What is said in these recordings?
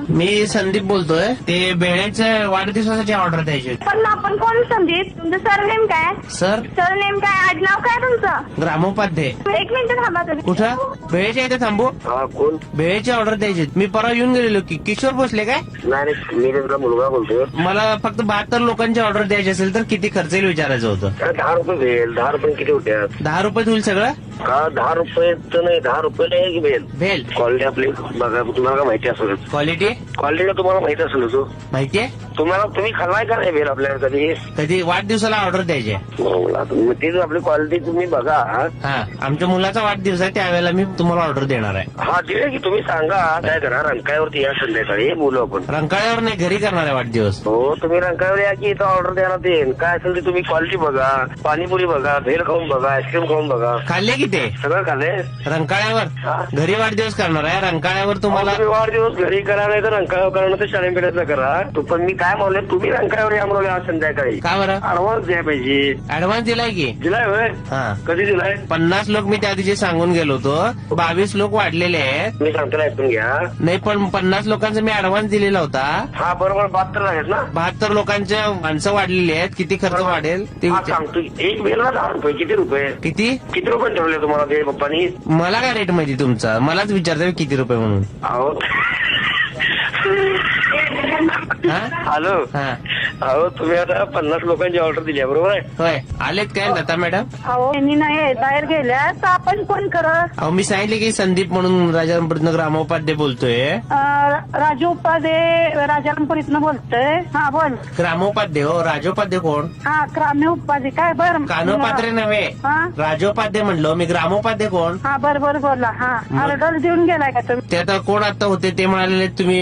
मी संदीप बोलतोय. ते बेळेच्या वाढदिवसासाठी ऑर्डर द्यायची. पण आपण कोण संदीप? तुमचं सरनेम काय? सर सरनेम काय? आडनाव काय तुमचं? ग्रामोपाध्ये. एक मिनिट थांबा तुम्ही. कुठं? बेळेच्या इथे थांबू. हा कोण? बेळेची ऑर्डर द्यायची. मी परवा येऊन गेलेलो की किशोर भोसले काय? नाही मी तुझा मुलगा बोलतोय. मला फक्त 72 लोकांची ऑर्डर द्यायची असेल तर किती खर्च येईल विचारायचं होतं. 10 रुपये भेल. 10 रुपये किती होत्या? 10 रुपयात होईल सगळं? का 10 रुपये तर नाही, 10 रुपये नाही की भेल. भेल क्वालिटी आपली बघा, तुम्हाला माहिती असेल. क्वालिटी क्वालिटीला तुम्हाला माहिती असेल तो. माहितीये? तुम्ही खाल्लाय का नाही भेल आपल्याला कधी? कधी वाढदिवसाला ऑर्डर द्यायची आहे. मला तीच आपली क्वालिटी तुम्ही बघा. हा आमच्या मुलाचा वाढदिवस आहे त्यावेळेला मी तुम्हाला ऑर्डर देणार आहे. हा ठीक आहे की तुम्ही सांगा काय करा. रंकाळ्यावरती या संध्याकाळी बोलू आपण. रंकाळ्यावर नाही घरी करणार आहे वाढदिवस. हो तुम्ही रंकाळ्यावर या की इथं ऑर्डर द्यायला देईन. काय असेल ते तुम्ही क्वालिटी बघा, पाणीपुरी बघा, भेल खाऊन बघा, आईस्क्रीम खाऊन बघा. खाल्ले की ते सगळं खाल्ले. रंकाळ्यावर घरी वाढदिवस करणार आहे. रंकाळ्यावर तुम्हाला तुम्ही वाढदिवस घरी करा नाही तर रंकाळ्यावर करा नाही तर शाळेपेठातला करा. पण मी काय म्हणले तुम्ही रंकाळ्यावर या म्हणून आज संध्याकाळी. का बरं? ऍडव्हान्स द्या पाहिजे. ऍडव्हान्स दिलाय की? दिलाय होय? हा कधी दिलाय? 50 लोक मी त्या दिवशी सांगून गेलो होतो. 22 लोक वाढलेले आहेत. मी सांगतो ऐकून घ्या. नाही पण 50 लोकांचा मी ऍडव्हान्स दिलेला होता. हा बरोबर 72 आहेत ना. 72 लोकांच्या माणसं वाढलेली आहेत. किती खर्च वाढेल ते हा, विचार. सांगतो. एक बेलला 10 रुपये. किती रुपये? किती किती रुपये ठरवले तुम्हाला ते पप्पानी? मला काय रेट माहिती तुमचा? मलाच विचारता किती रुपये म्हणून. अहो हा हॅलो. हा अहो तुम्ही आता 50 लोकांची ऑर्डर दिली आहे बरोबर आहे? होय आलेत काय लता मॅडम? अहो यांनी नाही बाहेर गेल्या तर आपण कोण करत? अहो मी सांगितले की संदीप म्हणून राजारामपुरीतनं ग्रामोपाध्ये बोलतोय. राजू राजारामपुरीतनं बोलतोय. हा बोल. ग्रामोपाध्ये हो. राजोपाध्ये कोण? हा ग्राम्य उपाधी काय? बर कानोपात्रे नव्हे. हा राजोपाध्ये म्हणलो मी. ग्रामोपाध्ये कोण? हा बर बोला. हा ऑर्डर देऊन गेलाय का तुम्ही? ते आता कोण आता होते ते म्हणाले तुम्ही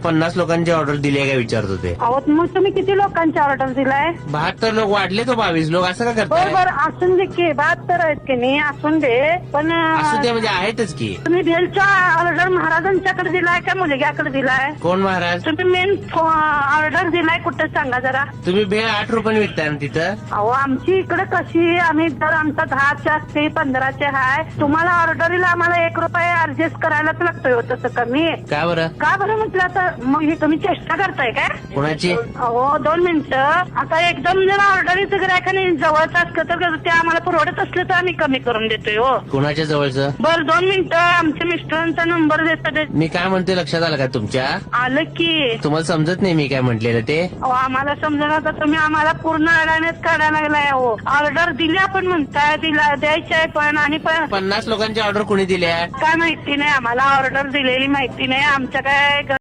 50 लोकांची ऑर्डर दिली आहे का विचारत होते. अहो मग तुम्ही किती लोकांची ऑर्डर दिलाय? 72 लोक वाढले तो 22 लोक असं का करताय? बर असून दे की 72 आहेत की नाही असून दे. पण असू ते म्हणजे आहेतच की. तुम्ही भेलचा ऑर्डर महाराजांच्याकडे दिलाय का मुलग्याकडे दिलाय? कोण महाराज? तुम्ही मेन ऑर्डर दिलाय कुठं सांगा जरा. तुम्ही भेळ 8 रुपयाने विकताय ना तिथं? अहो आमची इकडे कशी आम्ही जर आमचा 10चे असते 15चे आहे. तुम्हाला ऑर्डरीला आम्हाला 1 रुपये ऍडजस्ट करायलाच लागतोय हो तसं कमी. का बरं? का बरं म्हटलं तर मग हे तुम्ही चेष्टा करताय काय? कोणाची? अहो 2 मिनिटं. आता एकदम जर ऑर्डरीचं गिऱ्हाईकाने जवळचं असलं तर ते आम्हाला परवडत असलं तर आम्ही कमी करून देतोय हो. कोणाच्या जवळचं? बर 2 मिनिटं. आमच्या मिस्टरांचा नंबर देतात. मी काय म्हणते लक्षात आलं का तुमच्या? आलं की. तुम्हाला समजत नाही मी काय म्हटलेलं ते? अहो आम्हाला समजा तर तुम्ही आम्हाला पूर्ण अडाणीच काढायला लागलाय. हो ऑर्डर दिली आपण म्हणताय दिला द्यायची आहे पण आणि पण 50 लोकांची ऑर्डर कोणी दिल्या? काय माहिती नाही आम्हाला. ऑर्डर दिलेली माहिती नाही. आमच्या काय